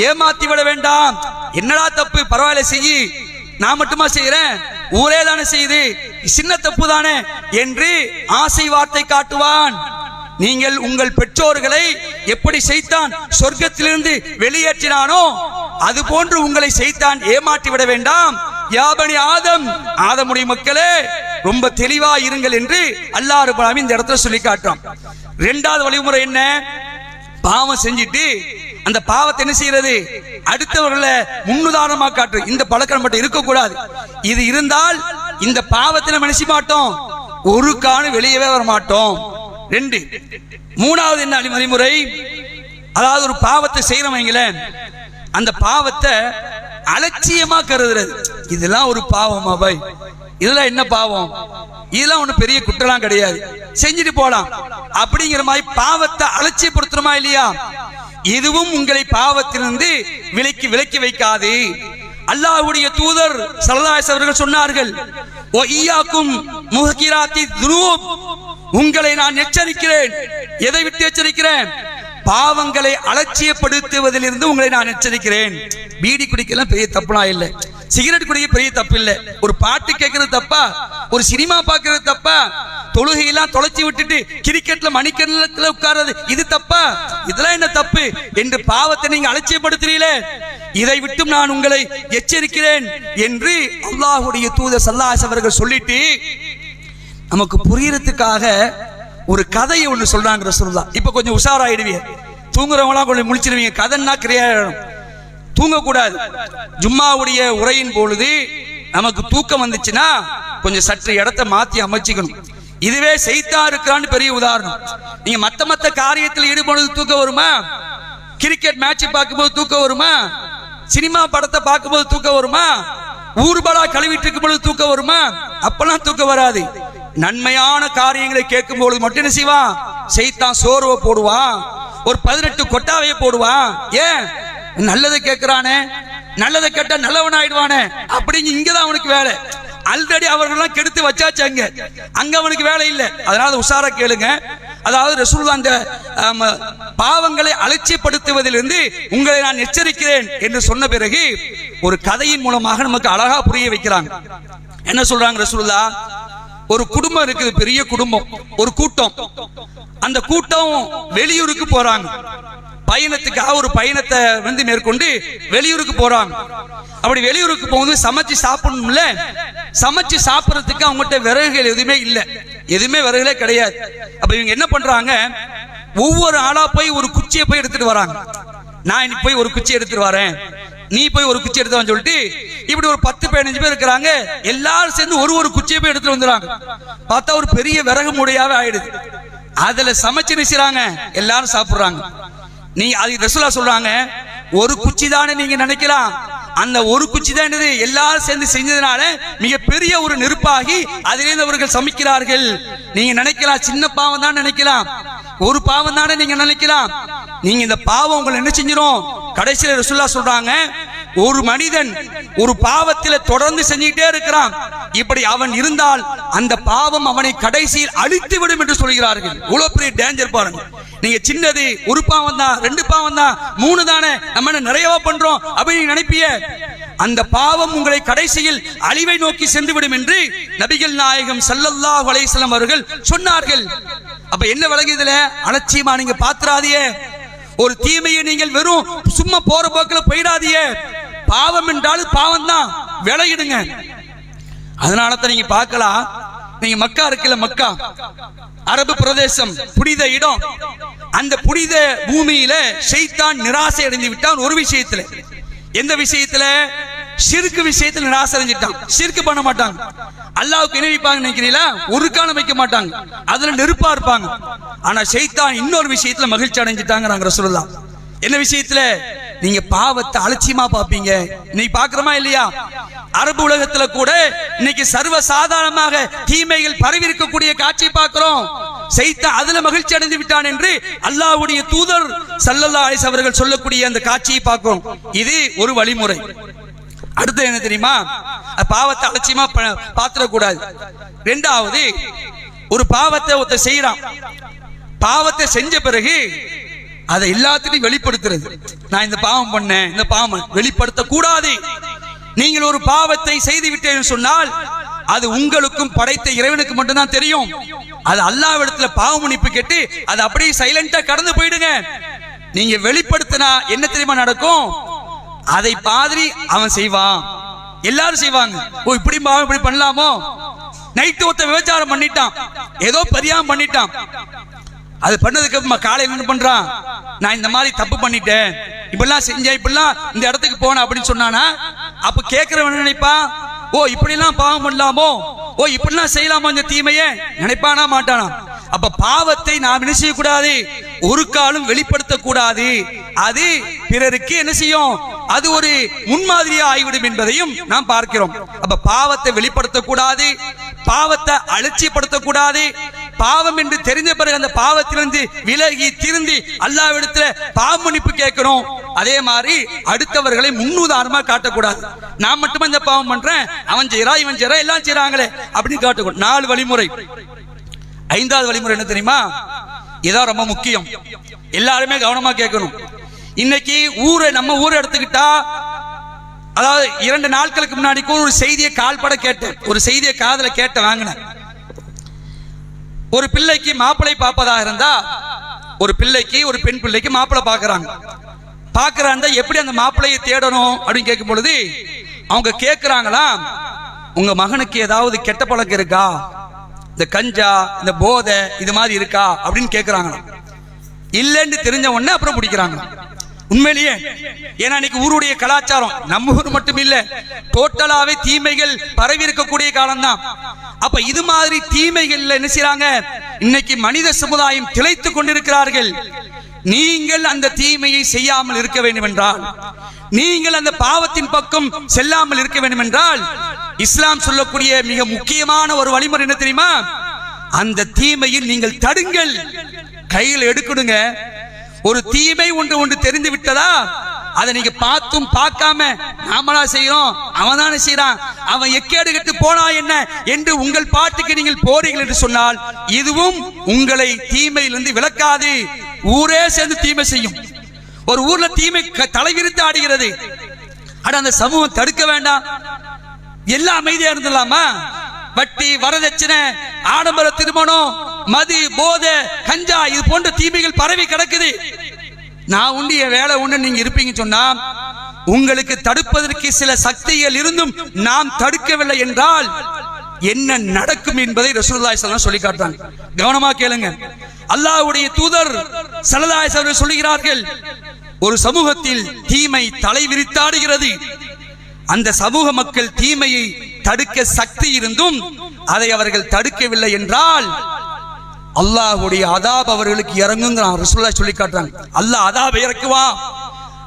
[SPEAKER 1] ஏமாத்தி விட வேண்டாம். என்னடா தப்பு, பரவாயில்ல செய்யி, நான் மட்டுமா செய்யறேன், ஊரே தானே செய்யுது, சின்ன தப்பு தானே என்று ஆசை வார்த்தை காட்டுவான். நீங்கள் உங்கள் பெற்றோர்களை எப்படி சைத்தான் சொர்க்கத்திலிருந்து வெளியேற்றினானோ அது போன்று உங்களை சைத்தான் ஏமாற்றி விட வேண்டாம். யா பனி ஆதம், ஆதமுடைய மக்களே, ரொம்ப தெளிவா இருங்கள் என்று அல்லாஹ் ரப்பல் ஆலமீன் இந்த இடத்துல சொல்லி காட்டுறான். இரண்டாவது வழிமுறை என்ன? பாவம் செஞ்சிட்டு அந்த பாவத்தை என்ன செய்யறது, அடுத்தவர்களை முன்னுதாரணமா காட்டு. இந்த பழக்கம் மட்டும் இருக்கக்கூடாது. இது இருந்தால் இந்த பாவத்தை நம்ம நினைச்சு மாட்டோம், ஒரு காலம் வெளியவே வர மாட்டோம். மூணாவது என்ன வழிமுறை? அதாவது ஒரு பாவத்தை செய்யறவங்கள அந்த பாவத்தை அலட்சியமா கருதுறது. இதெல்லாம் ஒரு பாவமா பாய், இதெல்லாம் என்ன பாவம், இதெல்லாம் ஒண்ணு பெரிய குற்றலாம் கிடையாது, செஞ்சுட்டு போலாம் அப்படிங்கிற மாதிரி பாவத்தை அலட்சியப்படுத்துறோமா இல்லையா? இதுவும் உங்களை பாவத்திலிருந்து விலக்கி வைக்காது. அல்லாஹ்வுடைய தூதர் ஸல்லல்லாஹு அலைஹி வஸல்லம் சொன்னார்கள், ஓ ஈயாக்கும் முஹ்கிராத்தி துனூப், உங்களை நான் எச்சரிக்கிறேன். எதை விட்டு எச்சரிக்கிறேன்? பாவங்களை அலட்சியப்படுத்துவதிலிருந்து உங்களை நான் எச்சரிக்கிறேன். பீடி குடிக்கலாம் பெரிய தப்புலாம் இல்லை, சிகரெட் குடிக்க பெரிய தப்பு இல்லை, ஒரு பாட்டு கேட்கறது தப்பா, ஒரு சினிமா பார்க்கறது தப்பா, தொழுகையெல்லாம் தொலைச்சி விட்டுட்டு கிரிக்கெட்ல மணிக்கணக்கில் உட்கார்றது இது தப்பா? இதெல்லாம் என்ன தப்பு என்று பாவத்தை நீங்க அலட்சியப்படுத்துறீங்களே, இதை விட்டும் நான் உங்களை எச்சரிக்கிறேன் என்று அல்லாஹ்வுடைய தூதர் ஸல்லல்லாஹு அலைஹி வஸல்லம் சொல்லிட்டு நமக்கு புரியறதுக்காக ஒரு கதையை ஒன்று சொல்றாங்க ரசூலுல்லாஹ். இப்ப கொஞ்சம் உஷாராயிடுவீங்க, தூங்குறவங்களாம் கொஞ்சம் முழிச்சிருவீங்க. கதைன்னா கிரியாயிடும், தூங்கக்கூடாது. ஜும்மாவுடைய உரையின் பொழுது நமக்கு தூக்கம் வந்துச்சுன்னா கொஞ்சம் சற்று இடத்தை மாத்தி அமைச்சிக்கணும். இதுவே சைத்தான் இருக்கிறான்னு பெரிய உதாரணம். நீங்க மத்த காரியத்தில் ஈடுபடுறது தூக்கம் வருமா? கிரிக்கெட் மேட்ச் பார்க்கும்போது தூக்கம் வருமா? சினிமா படத்தை பார்க்கும்போது தூக்கம் வருமா? ஊர்பலா கழுவிட்டு இருக்கும் பொழுது தூக்கம் வருமா? அப்பெல்லாம் தூக்கம் வராது. நன்மையான காரியங்களை கேட்கும் பொழுது மட்டும் என்ன செய்வான்? சைத்தான் சோர்வை போடுவான், ஒரு 18 கொட்டாவையை போடுவான். ஏன்? நல்லதை கேட்கிறானே, நல்லதை கேட்டா நல்லவன் ஆயிடுவானே அப்படிங்க. இங்கதான் அவனுக்கு வேலை. ஆல்ரெடி அவர்கள்லாம் கெடுத்து வச்சாச்சு, அங்க அவனுக்கு வேலை இல்லை. அதனால உஷாரா கேளுங்க. அதாவது ரசூலுல்லாஹ் அந்த பாவங்களை அலட்சியப்படுத்துவதிலிருந்து உங்களை நான் எச்சரிக்கிறேன் என்று சொன்ன பிறகு ஒரு கதையின் மூலமாக நமக்கு அழகா புரிய வைக்கிறாங்க. என்ன சொல்றாங்க ரசூலுல்லாஹ்? ஒரு குடும்பம் இருக்குது, பெரிய குடும்பம், ஒரு கூட்டம். அந்த கூட்டம் வெளியூருக்கு போறாங்க, பயணத்துக்காக ஒரு பயணத்தை மேற்கொண்டு வெளியூருக்கு போறாங்க. அப்படி வெளியூருக்கு போகும்போது சமைச்சு சாப்பிடணும்ல, சமைச்சு சாப்பிடறதுக்கு அவங்ககிட்ட விறகுகள் எதுவுமே இல்லை, எதுவுமே விறகுகளே கிடையாது. அப்ப இவங்க என்ன பண்றாங்க, ஒவ்வொரு ஆளா போய் ஒரு குச்சியை போய் எடுத்துட்டு வராங்க. நான் இன்னைக்கு போய் ஒரு குச்சி எடுத்துட்டு வரேன், நீ போய் ஒரு குச்சி எடுத்து சொல்லிட்டு இப்படி ஒரு 10-15 பேர் இருக்கிறாங்க. எல்லாரும் சேர்ந்து ஒரு குச்சியை போய் எடுத்துட்டு வந்துறாங்க. பார்த்தா ஒரு பெரிய விறகு மூடையாவே ஆயிடுது. அதுல சமைச்சு நினைச்சாங்க, எல்லாரும் சாப்பிடுறாங்க. நீ அது ரசூலா சொல்றாங்க, ஒரு குச்சி தானே நீங்க நினைக்கலாம், அந்த ஒரு குச்சி தான் என்னது எல்லாரும் சேர்ந்து செஞ்சதுனால மிகப்பெரிய ஒரு நெருப்பாகி அதிலிருந்து அவர்கள் சமைக்கிறார்கள். நீங்க நினைக்கலாம் சின்ன பாவம் தான் நினைக்கலாம், ஒரு பாவம் தானே நீங்க நினைக்கலாம். நீங்க இந்த பாவம் உங்களை என்ன செஞ்சிரும், கடைசியில ரசூலா சொல்றாங்க, ஒரு மனிதன் ஒரு பாவத்தில தொடர்ந்து செஞ்சுக்கிட்டே இருக்கிறான், இப்படி அவன் இருந்தால் அந்த பாவம் அவனை கடைசியில் அழித்து விடும் என்று சொல்கிறார்கள். இவ்வளவு பெரிய டேஞ்சர் பாருங்க. நீங்க சின்னது ஒரு பாவம் தான், 2 பாவம் தான், 3 தானே, நம்ம என்ன நிறையவா பண்றோம் அப்படின்னு நினைப்பிய, அந்த பாவம் உங்களை கடைசியில் அழிவை நோக்கி சென்று விடும் என்று நபிகள் நாயகம் ஸல்லல்லாஹு அலைஹி வஸல்லம் அவர்கள் சொன்னார்கள். அப்ப என்ன விளங்குதுல, அலட்சியமா நீங்க பாத்துறாதீங்க. ஒரு தீமையை நீங்கள் வெறும் சும்மா போற போக்கில் போயிடாதீங்க. பாவம் என்றாலும் பாவம் தான், விளையிடுங்க. அதனால தான் நீங்க பார்க்கலாம், நீங்க மக்கா இருக்குல்ல, மக்கா அரபு பிரதேசம், புனித இடம். அந்த புனித பூமியில ஷைத்தான் நிராசை அடைந்து விட்டான் ஒரு விஷயத்துல. எந்த விஷயத்துல? ஷிர்க் விஷயத்துல நிராசை அடைஞ்சிட்டான். ஷிர்க் பண்ண மாட்டாங்க, அல்லாஹ்வுக்கு இணை வைப்பாங்க நினைக்கிறீங்களா, ஒரு காலம் வைக்க மாட்டாங்க, அதுல நெருப்பா இருப்பாங்க. ஆனா ஷைத்தான் இன்னொரு விஷயத்துல மகிழ்ச்சி அடைஞ்சிட்டாங்க ரசூலுல்லாஹ். என்ன விஷயத்துல? நீங்க பாவத்தை அலட்சியமா பாப்பீங்க. இன்னைக்கு பாக்குறோமா இல்லையா? அரபு உலகத்துல கூட இன்னைக்கு சர்வ சாதாரணமாக தீமைகள் பரவி இருக்கக்கூடிய காட்சி பார்க்கிறோம். ஷைத்தான் அதுல மகிழ்ச்சி அடைந்து விட்டான் என்று அல்லாஹ்வுடைய தூதர் ஸல்லல்லாஹு அலைஹி வஸல்லம் அவர்கள் சொல்லக்கூடிய அந்த காட்சியை பார்க்கிறோம். இது ஒரு வழிமுறை. அடுத்து என்ன தெரியுமா? பாவத்தை அலட்சியமா பாத்திரக்கூடாது. 2வது, ஒரு பாவத்தை ஒருத்த செய்யறான், பாவத்தை செஞ்ச பிறகு அதை எல்லாத்தையும் வெளிப்படுத்துறது. நான் இந்த பாவம் பண்ணேன், இந்த பாவம் வெளிப்படுத்த கூடாது. நீங்கள் ஒரு பாவத்தை செய்து விட்டேன்னு சொன்னால் அது உங்களுக்கும் படைத்த இறைவனுக்கு மட்டும்தான் தெரியும். அது அல்லாஹ்விடத்துல பாவ மன்னிப்பு கேட்டு அது அப்படியே சைலண்டா கடந்து போயிடுங்க. நீங்க வெளிப்படுத்தினா என்ன தெரியுமா நடக்கும்? அதை பாதிரி அவன் செய்வான், எல்லாரும் செய்வாங்க. ஓ இப்படி பாவம் இப்படி பண்ணலாமோ? நைட்டு ஒருத்த விபச்சாரம் பண்ணிட்டான், ஏதோ பரியாமம் பண்ணிட்டான். அது பண்ணதுக்கு காலையில் என்ன பண்றான், நான் இந்த மாதிரி தப்பு பண்ணிட்டேன், இப்படிலாம் செஞ்சேன், இப்படிலாம் இந்த இடத்துக்கு போன அப்படின்னு சொன்னானா, அப்ப கேட்கிறவன் நினைப்பான், ஓ இப்படிலாம் பாவம் பண்ணலாமோ, ஓ இப்படிலாம் செய்யலாமோ இந்த தீமையை நினைப்பானா மாட்டானா? அப்ப பாவத்தை நாம் என்ன செய்யக்கூடாது, ஒரு காலம் வெளிப்படுத்த கூடாது. அது பிறருக்கு என்ன செய்யும், அது ஒரு முன்மாதிரியா ஆகிவிடும் என்பதையும் நாம் பார்க்கிறோம். அப்ப பாவத்தை வெளிப்படுத்த கூடாது, பாவத்தை அலட்சியப்படுத்தக்கூடாது. பாவம் என்று தெரிந்த பிறகு அந்த பாவத்திலிருந்து விலகி திருந்தி அல்லாஹ்விடத்துல பாவ மன்னிப்பு கேட்கிறோம். அதே மாதிரி அடுத்தவர்களை முன்னுதாரணமா காட்டக்கூடாது. நான் மட்டுமே இந்த பாவம் பண்றேன், அவன் செய்யறா இவன் செய்யறா எல்லாம் செய்யறாங்களே அப்படின்னு காட்டக்கூடாது. 4 வழிமுறை. 5வது வழிமுறை என்ன தெரியுமா? இதான் ரொம்ப முக்கியம், எல்லாருமே கவனமா கேட்கணும். இன்னைக்கு நம்ம ஊரை எடுத்துக்கிட்டா, அதாவது 2 நாட்களுக்கு முன்னாடி ஒரு செய்தியை கால்பட கேட்டேன், ஒரு செய்தியை காதுல கேட்ட வாங்கினேன். ஒரு பிள்ளைக்கு மாப்பிள்ளை பார்ப்பதாக இருந்தா, ஒரு பிள்ளைக்கு ஒரு பெண் பிள்ளைக்கு மாப்பிள்ளை பார்க்கறாங்க, எப்படி அந்த மாப்பிள்ளையை தேடணும் அப்படின்னு கேட்கும் பொழுது அவங்க கேட்கிறாங்களா, உங்க மகனுக்கு ஏதாவது கெட்ட பழக்கம் இருக்கா, இந்த கஞ்சா இந்த போதை இது மாதிரி இருக்கா அப்படின்னு கேட்கிறாங்களா. இல்லைன்னு தெரிஞ்ச உடனே அப்புறம் பிடிக்கிறாங்க. உண்மையிலேயே, ஏன்னா இன்னைக்கு ஊருடைய கலாச்சாரம், நம்ம ஊர் மட்டும் இல்ல, டோட்டலாவே தீமைகள் பரவி இருக்கக்கூடிய காலம்தான். அப்ப இது மாதிரி தீமைகள்ல என்ன செய்றாங்க, இன்னைக்கு மனித சமுதாயம் திளைத்துக் கொண்டிருக்கிறார்கள். நீங்கள் அந்த தீமையை செய்யாமல் இருக்க வேண்டும் என்றால், நீங்கள் அந்த பாவத்தின் பக்கம் செல்லாமல் இருக்க வேண்டும் என்றால், இஸ்லாம் சொல்லக்கூடிய மிக முக்கியமான ஒரு வழிமுறை என்ன தெரியுமா? அந்த தீமையில் நீங்கள் தடுங்கள், கையில் எடுக்கணுங்க. ஒரு தீமை ஒன்று தெரிந்து விட்டதா, அதை நீங்க பார்த்தும் பார்க்காம நாமளா செய்யறோம், அவன் தானே செய்யறான், அவன் எக்கேடு கெட்டு போனா என்ன என்று உங்கள் பாட்டுக்கு நீங்கள் போறீர்கள் என்று சொன்னால், இதுவும் உங்களை தீமையிலிருந்து விலக்காது. ஊரே சேர்ந்து தீமை செய்யும். ஒரு ஊர்ல தீமை தலைவிரித்து ஆடுகிறது, அட அந்த சமூகம் தடுக்க வேண்டாம், எல்லாம் அமைதியா இருந்தலாமா? வட்டி, வரதட்சணை, ஆடம்பர திருமணம், மது, போதை, கஞ்சா, இது போன்ற தீமைகள் பரவி கிடக்குது. நான் உண்டு என் வேலை உண்டு நீங்க இருப்பீங்க சொன்னா, உங்களுக்கு தடுப்பதற்கு சில சக்திகள் இருந்தும் நாம் தடுக்கவில்லை என்றால் என்ன நடக்கும் என்பதை ரசூலுல்லாஹி ஸல்லல்லாஹு அலைஹி வஸல்லம் சொல்லி காட்டுறாங்க. கவனமா கேளுங்க. அல்லாஹ்வுடைய தூதர் ஸல்லல்லாஹு அலைஹி வஸல்லம் சொல்கிறார்கள், ஒரு சமூகத்தில் தீமை தலைவிரித்தாடுகிறது, அந்த சமூக மக்கள் தீமையை தடுக்க சக்தி இருந்தும் அதை அவர்கள் தடுக்கவில்லை என்றால் அல்லாஹ்வுடைய அதாப் அவர்களுக்கு இறங்குங்கிறான் ரசூலுல்லாஹ் சொல்லி காட்டுறாங்க. அல்லாஹ் அதாபை இறக்குவான்,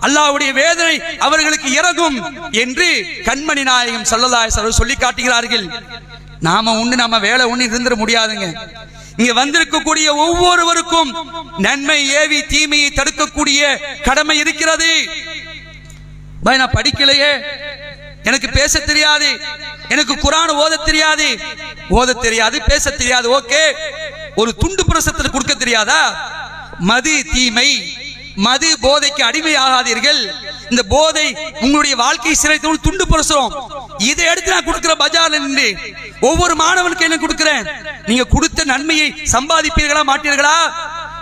[SPEAKER 1] அல்லாஹ்வுடைய வேதனை அவர்களுக்கு இறங்கும் என்று கண்மணி நாயகம் ஸல்லல்லாஹு அலைஹி வஸல்லம் சொல்லி காட்டுகிறார்கள். நாம உண்டு நம்ம வேலை ஒண்ணு இருந்துட முடியாதுங்க. இங்க வந்திருக்கக்கூடிய ஒவ்வொருவருக்கும் நன்மை ஏவி தீமையை தடுக்கக்கூடிய கடமை இருக்கிறது. நான் படிக்கலையே, எனக்கு பேச தெரியாது, எனக்கு குர்ஆன் ஓத தெரியாது, பேச தெரியாது, ஓகே. ஒரு துண்டு பிரசத்தில் கொடுக்க தெரியாதா? மது தீமை, மது போதைக்கு அடிமையாகாதீர்கள். இந்த போதை உங்களுடைய வாழ்க்கை சிறைத்து துண்டு பிரசுரம், இதை எடுத்து நான் கொடுக்கிற பஜார்ல நின்று ஒவ்வொரு மாணவனுக்கு என்ன கொடுக்கிறேன்? நீங்க கொடுத்த நன்மையை சம்பாதிப்பீர்களா மாட்டீர்களா?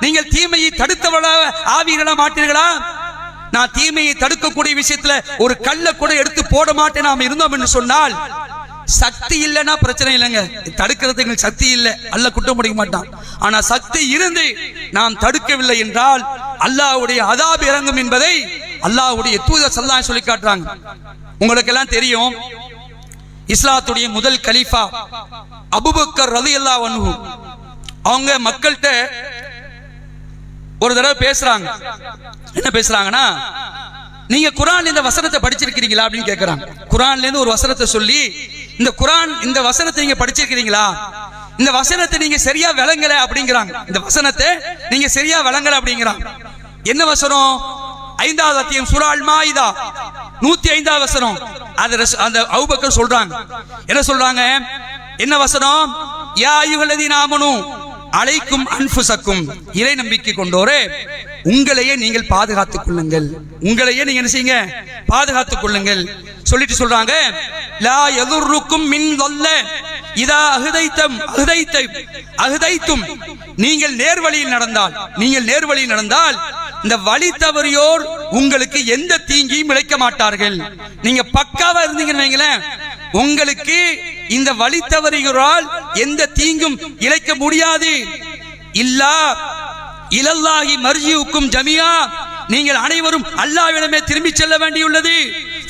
[SPEAKER 1] நீங்கள் தீமையை தடுத்தவளா ஆவீர்களா மாட்டீர்களா? நான் தீமையை தடுக்கக்கூடிய விஷயத்துல ஒரு கல்ல கூட எடுத்து போட மாட்டேன் நாம இருந்தோம் என்று சொன்னால், சக்தி இல்லைன்னா பிரச்சனை இல்லைங்க, தடுக்கிறதுக்கு சக்தி இல்லை, அல்லாஹ் குற்றம் முடிக்க மாட்டான். ஆனா சக்தி இருந்து நாம் தடுக்கவில்லை என்றால் அல்லாஹ்வுடைய அதாப் இறங்கும் என்பதை அல்லாஹ்வுடைய தூதர் ஸல்லல்லாஹு அலைஹி வஸல்லம் சொல்லி காட்டுறாங்க. உங்களுக்கு எல்லாம் தெரியும், இஸ்லாத்துடைய முதல் கலீஃபா அபூபக்கர் ரலியல்லாஹு அன்ஹு அவங்க மக்கள்கிட்ட ஒரு தடவை பேசுறாங்க. என்ன பேசுறாங்கன்னா, நீங்க குர்ஆன்ல இந்த வசனத்தை படிச்சிருக்கீங்களா அப்படின்னு கேக்குறாங்க. குர்ஆன்ல இருந்து ஒரு வசனத்தை சொல்லி, இந்த வசனத்தை நீங்க படிச்சிருக்கீங்களா, இந்த வசனத்தை நீங்க சரியா விளங்கல அப்படிங்கிறாங்க. இந்த வசனத்தை நீங்க சரியா விளங்கல அப்படிங்கிறாங்க. என்ன வசனம்? 5வது அத்தியாயம் சூரா அல் மாயிதா 105வது வசனம். அந்த அபூபக்கர் சொல்றாங்க. என்ன சொல்றாங்க? என்ன வசனம்? யா அய்யுஹல்லதீன ஆமனூ அலைக்கும் அன்ஃபுஸக்கும், இறை நம்பிக்கை கொண்டோரே உங்களையே நீங்கள் பாதுகாத்துக் கொள்ளுங்கள், உங்களையே நீங்க என்ன செய்யுங்க? பாதுகாத்துக் கொள்ளுங்கள். சொல்லிட்டு சொல்றாங்க, லா யதுர்ருக்கும் மின் ضل இதா அஹதைத்தும், நீங்கள் நேர்வழியில் நடந்தால் இந்த வழி தவறியோர் உங்களுக்கு எந்த தீங்கியும் இழைக்க மாட்டார்கள். நீங்க பக்காவா இருந்தீங்கன்னு வைங்களேன், உங்களுக்கு இந்த வழி தவறியோரால் எந்த தீங்கும் இழைக்க முடியாது. இல்லா இலல்லாஹி மர்ஜிஉக்கும் ஜமியா, நீங்கள் அனைவரும் அல்லாஹ்விடமே திரும்பி செல்ல வேண்டியுள்ளது.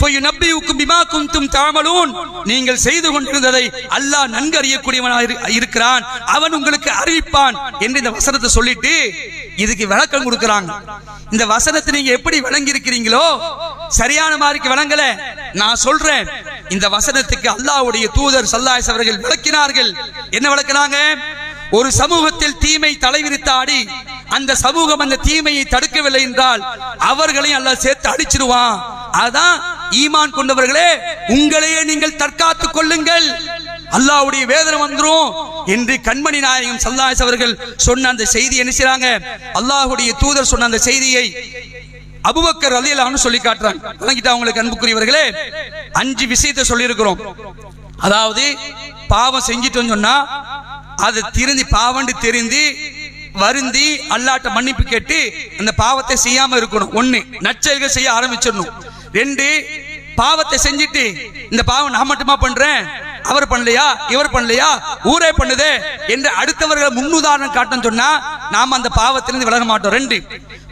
[SPEAKER 1] ஃபயுனப்பியுக்கும் பிமா குன்தும் தஅமலூன், நீங்கள் செய்து கொண்டிருந்ததை அல்லாஹ் நன்கு அறியக்கூடியவனாக இருக்கிறான், அவன் உங்களுக்கு அறிவிப்பான் என்று இந்த வசனத்தை சொல்லிட்டு இதுக்கு விளக்கம் கொடுக்கறாங்க. இந்த வசனத்தை நீங்க எப்படி விளங்கி இருக்கிறீங்களோ சரியான மாதிரிக்கு விளங்கல. நான் சொல்றேன், இந்த வசனத்துக்கு அல்லாஹ்வுடைய தூதர் ஸல்லல்லாஹு அலைஹி வஸல்லம் அவர்கள் விளக்கினார்கள். என்ன விளக்குனாங்க? ஒரு சமூகத்தில் தீமை தலைவிரித்தாடி அந்த சமூகம் அந்த தீமையை தடுக்கவில்லை என்றால் அவர்களையும் அல்லாஹ் சேர்த்து அடிச்சிடுவான். அதான் ஈமான் கொண்டவர்களே உங்களையே நீங்கள் தற்காத்துக் கொள்ளுங்கள், அல்லாஹ்வுடைய வேதனை வந்துரும் என்று கண்மணி நாயகம் ஸல்லல்லாஹு அலைஹி வஸல்லம் அவர்கள் சொன்ன அந்த செய்தி என்ன செய்றாங்க? அல்லாஹ்வுடைய தூதர் சொன்ன அந்த செய்தியை அபூபக்கர் ரலியல்லாஹு அன்ஹு சொல்லி காட்டுறாங்க. வணங்கிட்டா உங்களுக்கு அன்புக்குரியவர்களே, 5 விஷயத்தை சொல்லி இருக்கிறோம். அதாவது பாவம் செஞ்சிட்டோம்னு சொன்னா அது திருந்தி பாவண்டு தெரிந்து வருந்தி அல்லாஹ்ட்ட மன்னிப்பு கேட்டு அந்த பாவத்தை செய்யாம இருக்கணும். 1, நற்செயல்கள் செய்ய ஆரம்பிச்சிடணும். 2, பாவத்தை செஞ்சிட்டு இந்த பாவம் நான் மட்டுமா பண்றேன், அவர் பண்ணலையா, இவர் பண்ணலையா, ஊரே பண்ணுதே என்று அடுத்தவர்களை முன்னுதாரணம் காட்டணும் சொன்னா நாம அந்த பாவத்திலிருந்து விலக மாட்டோம். 2,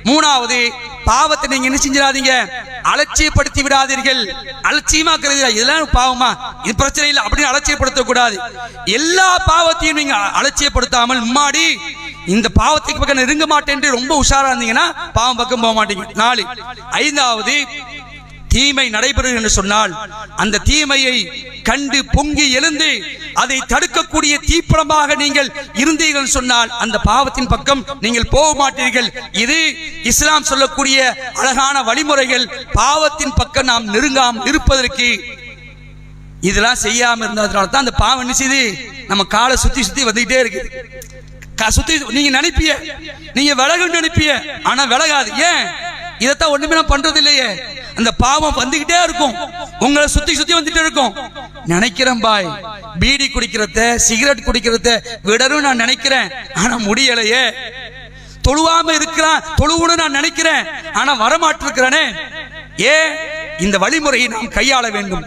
[SPEAKER 1] 3வது பாவத்தை நீங்க என்ன செஞ்சிடாதீங்க, அலட்சியப்படுத்தி விடாதீர்கள். அலட்சியமாக்குறது இதெல்லாம் பாவமா, இது பிரச்சனை இல்லை அப்படின்னு அலட்சியப்படுத்த கூடாது. எல்லா பாவத்தையும் நீங்க அலட்சியப்படுத்தாமல் முன்னாடி இந்த பாவத்துக்கு பக்கம் நெருங்க மாட்டேன் ரொம்ப உஷாரா இருந்தீங்கன்னா பாவம் பக்கம் போக மாட்டீங்க. 4, 5வது தீமை நடைபெறும் என்று சொன்னால் அந்த தீமையை கண்டு பொங்கி எழுந்து அதை தடுக்கக்கூடிய தீப்பழமாக நீங்கள் இருந்தீர்கள் சொன்னால் அந்த பாவத்தின் பக்கம் நீங்கள் போக மாட்டீர்கள். இது இஸ்லாம் சொல்லக்கூடிய அழகான வழிமுறைகள். பாவத்தின் பக்கம் நாம் நெருங்காமல் இருப்பதற்கு இதெல்லாம் செய்யாம இருந்ததுனால தான் அந்த பாவம் என்ன செய்து நம்ம காலை சுத்தி சுத்தி வந்துகிட்டே இருக்கு. சுத்தி நீங்க நினைப்பிய, நீங்க விலகுன்னு நினைப்பிய, ஆனா விலகாது. ஏன்? இதைத்தான் ஒண்ணுமே நான் பண்றது இல்லையே. அந்த பாவம் வந்துகிட்டே இருக்கும், உங்களை சுத்தி சுத்தி வந்துட்டே இருக்கும். நினைக்கிறேன் பாய் பீடி குடிக்கிறத சிகரெட் குடிக்கிறத விடணும் நான் நினைக்கிறேன், ஆனா முடியலையே. தொழுவாம இருக்கிறான், தொழுவணும் நான் நினைக்கிறேன், ஆனா வரமாட்டிருக்கிறானே. இந்த வழிமுறையை நாம் கையாள வேண்டும்.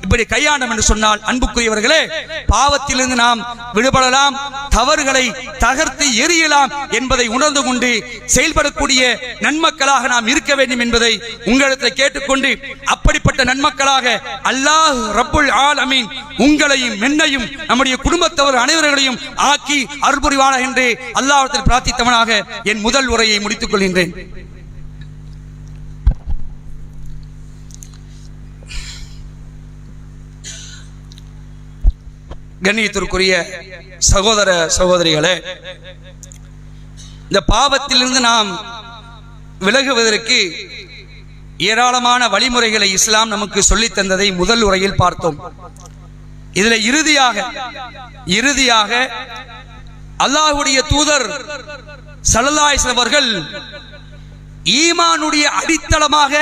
[SPEAKER 1] இப்படி கையாண்டோம் என்று சொன்னால் அன்புக்குரியவர்களே, பாவத்திலிருந்து நாம் விடுபடலாம், தவறுகளை தகர்த்து எரியலாம் என்பதை உணர்ந்து கொண்டு செயல்படக்கூடிய நன்மக்களாக நாம் இருக்க வேண்டும் என்பதை உங்களிடத்தில் கேட்டுக்கொண்டு, அப்படிப்பட்ட நன்மக்களாக அல்லாஹ் ரப்புல் ஆலமீன் உங்களையும் என்னையும் நம்முடைய குடும்பத்தவர் அனைவர்களையும் ஆக்கி அருள் புரிவானாக என்று அல்லாஹ்விடத்தில் பிரார்த்தித்தவனாக என் முதல் உரையை முடித்துக் கொள்கின்றேன். கண்ணியத்திற்குரிய சகோதர சகோதரிகளே, இந்த பாவத்திலிருந்து நாம் விலகுவதற்கு ஏராளமான வழிமுறைகளை இஸ்லாம் நமக்கு சொல்லித் தந்ததை முதல் உரையில் பார்த்தோம். இதில் இறுதியாக அல்லாஹ்வுடைய தூதர் ஸல்லல்லாஹு அலைஹி வஸல்லம் அவர்கள் ஈமானுடைய அடித்தளமாக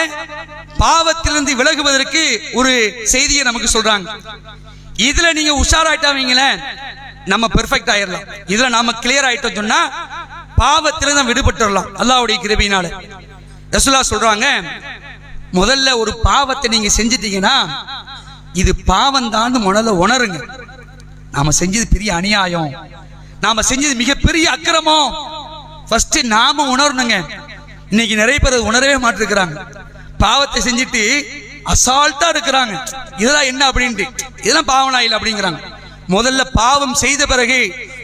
[SPEAKER 1] பாவத்திலிருந்து விலகுவதற்கு ஒரு செய்தியை நமக்கு சொல்றாங்க. இதுல நீங்க உஷாராயிட்டாவீங்களே, நம்ம பெர்ஃபெக்ட் ஆயிடலாம். இதுல நாம கிளியர் ஆயிட்டோம் சொன்னா பாவத்திலிருந்து விடுபட்டுறலாம் அல்லாஹ்வுடைய கிருபையினால. ரசூலுல்லாஹ் சொல்றாங்க, முதல்ல ஒரு பாவத்தை நீங்க செஞ்சிட்டீங்கன்னா இது பாவம் தான் முதல்ல உணருங்க. நாம செஞ்சது பெரிய அநியாயம், நாம செஞ்சது மிகப்பெரிய அக்கிரமம், ஃபர்ஸ்ட் நாம உணரணுங்க. இன்னைக்கு நிறைய பேர் உணரவே மாட்டிருக்கிறாங்க. பாவத்தை செஞ்சுட்டு அசால்ட்டா இருக்கிறாங்க, இதெல்லாம் என்ன அப்படின்ட்டு, இதெல்லாம் பாவனா இல்லை அப்படிங்கிறாங்க. முதல்ல பாவம் செய்த பிறகு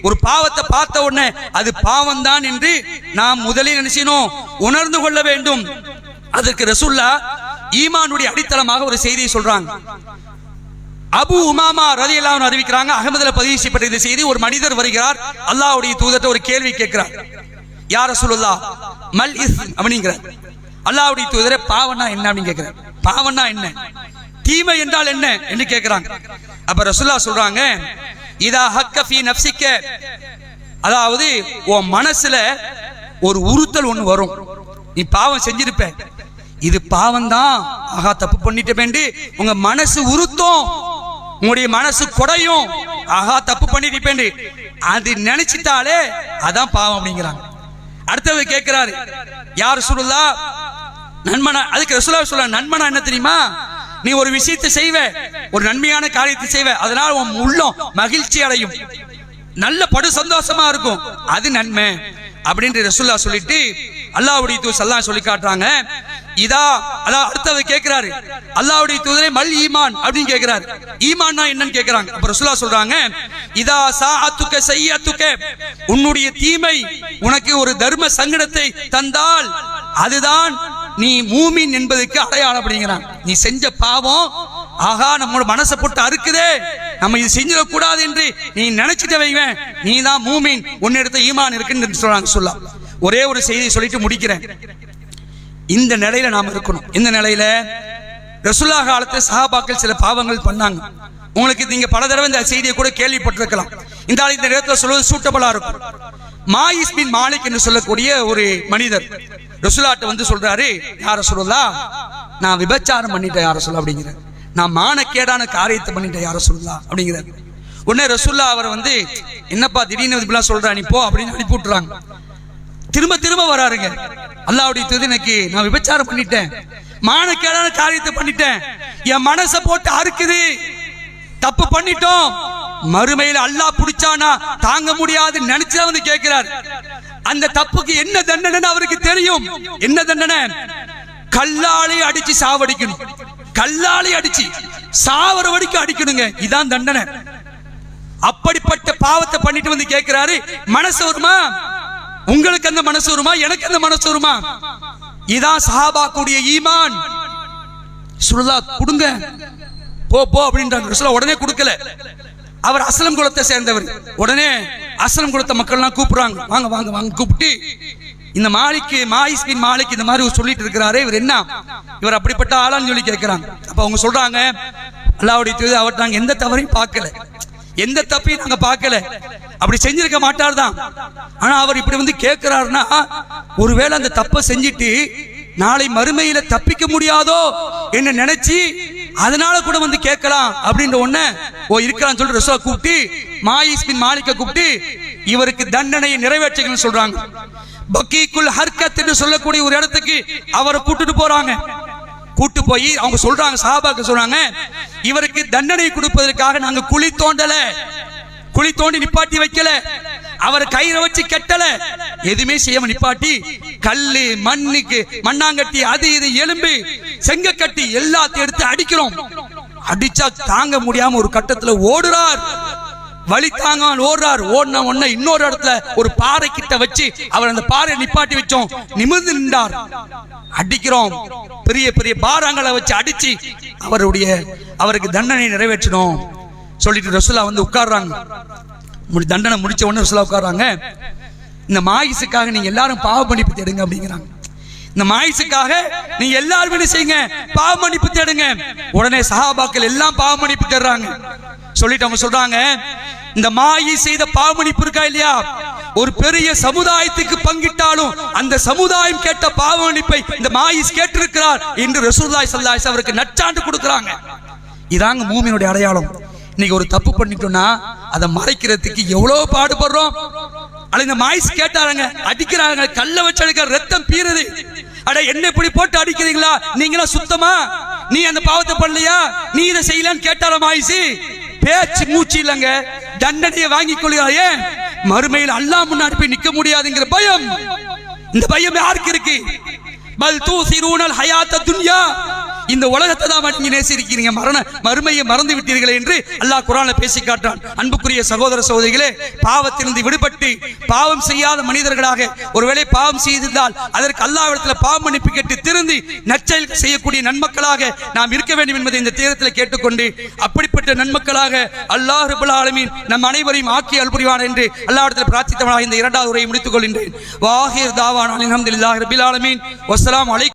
[SPEAKER 1] ஒரு பாவத்தை பார்த்த உடனே அது பாவம் தான் என்று நாம் முதலில் நினைச்சோம் உணர்ந்து கொள்ள வேண்டும். அதற்கு ரசூலுல்லாஹ் ஈமானுடைய அடித்தளமாக ஒரு செய்தியை சொல்றாங்க. அபு உமாமா ரலியல்லாஹு அன்ஹு அறிவிக்கிறாங்க, அகமதுல பதிவு செய்யப்பட்ட இந்த செய்தி. ஒரு மனிதர் வருகிறார், அல்லாஹ்வுடைய தூதர்ட்ட ஒரு கேள்வி கேட்கிறார். யா ரசூலுல்லாஹ் மல் இஸ்ம் அப்படிங்கிறார். அல்லாஹ்வுடைய தூதரே, பாவம்னா என்ன அப்படின்னு கேட்கிறார். பாவம்னா என்ன, தீமை என்றால் என்ன என்று கேட்கிறாங்க. அப்ப ரசூலுல்லாஹ் சொல்றாங்க, இதா ஹக்க ஃபீ நஃப்ஸிக, அதாவது உன் மனசுல ஒரு உறுத்தல் ஒண்ணு வரும். நீ பாவம் செஞ்சிருப்ப, இது பாவம் தான், ஆகா தப்பு பண்ணிட்டேன், உங்க மனசு உறுத்தும், உங்களுடைய மனசு குடையும், ஆகா தப்பு பண்ணிட்டேன், அது நினைச்சிட்டாலே அதான் பாவம் அப்படிங்கிறாங்க. அடுத்தது கேட்கிறாரு, யார் ரசூலுல்லாஹ் நன்மனா? அதுக்கு ரசூலுல்லாஹ் சொல்றாங்க, நன்மனா என்ன தெரியுமா, நீ ஒரு விஷயத்தை செய்வ, ஒரு நன்மையான காரியத்தை செய்வ, அதனால உன் உள்ளம் மகிழ்ச்சி அடையும், நல்ல படு சந்தோஷமா இருக்கும், அது நன்மை அப்படின்னு ரசூலுல்லாஹ் சொல்லிட்டு அல்லாஹ்வுடைய தூதர் ஸல்லல்லாஹு அலைஹி சொல்லி காட்டுறாங்க. இதா அல்லாஹ் அடுத்தது கேட்கிறாரு, அல்லாஹ்வுடைய தூதரே மல் ஈமான் அப்படின்னு கேட்கிறாரு. ஈமான்னா என்னன்னு கேட்கிறாங்க. அப்ப ரசூலுல்லாஹ் சொல்றாங்க, இதா சாஅத்துக சய்யத்துக, உன்னுடைய தீமை உனக்கு ஒரு தர்ம சங்கடத்தை தந்தால் அதுதான் நீ மூமின் என்பதற்கு அடையாளம் அப்படிங்கிறாங்க. நீ செஞ்ச பாவம், ஆகா நம்மளோட மனசை போட்டு அறுக்குதே, நம்ம இது செஞ்சிடக்கூடாது என்று நீ நினைச்சிட்டு வைவேன், நீ தான் மூமின், உன்னிடத்த ஈமான் இருக்குன்னு சொல்றாங்க. சொல்லலாம் ஒரே ஒரு செய்தியை சொல்லிட்டு முடிக்கிறேன். இந்த நிலையில நாம இருக்கணும். இந்த நிலையில ரசூலுல்லாஹ் காலத்துல சஹாபாக்கள் சில பாவங்கள் பண்ணாங்க. உங்களுக்கு நீங்க பல தடவை இந்த செய்தியை கூட கேள்விப்பட்டிருக்கலாம். இந்த நேரத்தில் சொல்வது சூட்டபிளா இருக்கும். மாயிஸ் பின் மாலிக் என்று சொல்லக்கூடிய ஒரு மனிதர் ரசூலுல்லாஹ்ட்ட வந்து சொல்றாரு, யா ரசூலுல்லாஹ் நான் விபச்சாரம் பண்ணிட்டேன் யா ரசூலுல்லாஹ் அப்படிங்கிறார். நான் மானக்கேடான காரியத்தை பண்ணிட்டேன் யா ரசூலுல்லாஹ் அப்படிங்கிறார். உடனே ரசூலுல்லாஹ் அவர் வந்து, என்னப்பா திடீர்னு இப்படிலாம் சொல்ற, நீ போ அப்படின்னு அனுப்பி விட்டுறாங்க. திரும்ப திரும்ப வராருங்க. அல்லாஹ்வுடைய தூதர், எனக்கு நான் விபச்சாரம் பண்ணிட்டேன், மானக்கேடான காரியத்தை பண்ணிட்டேன், என் மனசை போட்டு அறுக்குது, தப்பு பண்ணிட்டோம், மறுமையில் அல்லாஹ் பிடிச்சானா தாங்க முடியாது நினைச்சா வந்து கேட்கிறார். அந்த தப்புக்கு என்ன தண்டனை அவருக்கு தெரியும். என்ன தண்டனை? கல்லாலே அடிச்சு சாவடிக்கணும், கல்லாலே அடிச்சு சாவர வரைக்கும் அடிக்கணுங்க, இதான் தண்டனை. அப்படிப்பட்ட பாவத்தை பண்ணிட்டு வந்து கேட்கிறாரு. மனசு வருமா? உங்களுக்கு அந்த மனசு வருமா? எனக்கு அந்த மனசு வருமா? இதான் சஹாபாக்குடைய ஈமான். ரசூலுல்லாஹ் கொடுங்க, போ போ அப்படின்றாங்க. ரசூலுல்லாஹ் உடனே கொடுக்கல. அவர் அஸ்லம் குலத்தை சேர்ந்தவர். உடனே அஸ்லம் குலத்தை மக்கள்லாம் கூப்பிடுறாங்க, வாங்க வாங்க வாங்க கூப்பிட்டு, இந்த மாலிக் மாயிஸ் பின் மாலிக் இந்த மாதிரி சொல்லிட்டு இருக்கிறாரு, இவர் என்ன, இவர் அப்படிப்பட்ட ஆளான்னு சொல்லி கேட்கிறாங்க. அப்ப அவங்க சொல்றாங்க, அல்லாஹ்வுடைய தூதர், அவர் நாங்க எந்த தவறையும் பார்க்கல, எந்த தப்பையும் நாங்க பார்க்கல, அப்படி செஞ்சிருக்க மாட்டார் தான். ஆனா அவர் இப்படி வந்து கேட்கிறாருன்னா, ஒருவேளை அந்த தப்பை செஞ்சுட்டு நாளை மறுமையில தப்பிக்க முடியாதோ என்று நினைச்சு அதனால கூட வந்து கேட்கலாம் அப்படின்ற ஒண்ணு இருக்கிறான்னு சொல்லிட்டு ரசூலை கூப்பிட்டு மாயிஸ் பின் மாலிக்க கூப்பிட்டு இவருக்கு தண்டனையை நிறைவேற்றுங்கன்னு சொல்றாங்க. பக்கீக்குல் ஹர்கத் என்று சொல்லக்கூடிய ஒரு இடத்துக்கு அவரை கூட்டிட்டு போறாங்க. கூட்டு போய் அவங்க சொல்றாங்க, சஹாபாக்கள் சொல்றாங்க, இவருக்கு தண்டனை கொடுப்பதற்காக நாங்க குழி தோண்டி நிப்பாட்டி வைக்கல, அவர் கயிறை வச்சு கெட்டல, எதுவுமே செய்யாம நிப்பாட்டி கல்லு மண்ணாங்கட்டி அது இது எலும்பு செங்கக்கட்டி எல்லாத்தையும் எடுத்து அடிக்கிறோம். அடிச்சா தாங்க முடியாம ஒரு கட்டத்துல ஓடுறார். வழி தாங்க ஓடுறார். ஓடின உடனே இன்னொரு இடத்துல ஒரு பாறை கிட்ட வச்சு அவர் அந்த பாறையை நிப்பாட்டி வச்சோம். நிமிர்ந்து நின்றார். அடிக்கிறோம். பெரிய பெரிய பாரங்களை வச்சு அடிச்சு அவருக்கு தண்டனை நிறைவேற்றணும் சொல்லிட்டு ரசூலா வந்து உட்கார்றாங்க. தண்டனை முடிச்ச உடனே ரசூலா உட்கார்றாங்க. இந்த மாயிசுக்காக நீங்க எல்லாரும் பாவ மன்னிப்பு தேடுங்க அப்படிங்கிறாங்க. இந்த மாயிசுக்காக நீங்க எல்லாரும் என்ன செய்யுங்க, பாவ மன்னிப்பு தேடுங்க. உடனே சஹாபாக்கள் எல்லாம் பாவ மன்னிப்பு தேடுறாங்க. சொல்லிட்டு அவங்க சொல்றாங்க, இந்த மாயி செய்த பாவ மன்னிப்பு இருக்கா இல்லையா, ஒரு பெரிய சமுதாயத்துக்கு பங்கிட்டாலும் அந்த சமுதாயம் கேட்ட பாவ மன்னிப்பை இந்த மாயிஸ் கேட்டிருக்கிறார் என்று ரசூலுல்லாஹி ஸல்லல்லாஹு அலைஹி வஸல்லம் அவருக்கு நற்சான்று கொடுக்கறாங்க. இதாங்க மூமினுடைய அடையாளம். இன்னைக்கு ஒரு தப்பு பண்ணிட்டோம்னா அதை மறைக்கிறதுக்கு எவ்வளவு பாடுபடுறோம். அல்ல இந்த மாயிஸ் கேட்டாருங்க, அடிக்கிறாங்க, கல்ல வச்சு அடிக்கிற, ரத்தம் பீருது. அட என்ன இப்படி போட்டு அடிக்கிறீங்களா, நீங்களா சுத்தமா, நீ அந்த பாவத்தை பண்ணலையா, நீ இதை செய்யலன்னு கேட்டார மாயிஸ். பேச்சு மூச்சு இல்லங்க, தண்டனையை வாங்கி கொள்கிறாயே, மறுமையில் அல்லாஹ் முன்னாடி போய் நிக்க முடியாதுங்கிற பயம். இந்த பயம் யாருக்கு இருக்கு? பல் தூசிரூனல் ஹயாத்த துன்யா, இந்த உலகத்தை தான் நீங்க நேசிக்கிறீங்க, மறுமையை மறந்து விட்டீர்கள் என்று அல்லாஹ் குர்ஆன்ல பேசி காட்டுறான். அன்புக்குரிய சகோதர சகோதரிகளே, பாவத்திலிருந்து விடுபட்டு பாவம் செய்யாத மனிதர்களாக ஒருவேளை பாவம் செய்திருந்தால் அதற்கு அல்லாஹ்விடத்தில் பாவ மன்னிப்பு கேட்டு திருந்தி நற்செயல் செய்யக்கூடிய நன்மக்களாக நாம் இருக்க வேண்டும் என்பதை இந்த நேரத்தில் கேட்டுக்கொண்டு, அப்படிப்பட்ட நன்மக்களாக அல்லாஹ் ரப்பல் ஆலமீன் நம் அனைவரையும் ஆக்கி அருள்புரிவான் என்று அல்லாஹ்விடத்தில் பிரார்த்தித்தவனாக இந்த இரண்டாவது உரையை முடித்துக் கொள்கின்றேன். வாஹிர் தாவானா அல்ஹம்துலில்லாஹி ரப்பில் ஆலமீன். வஸ்ஸலாமு அலைக்கும்.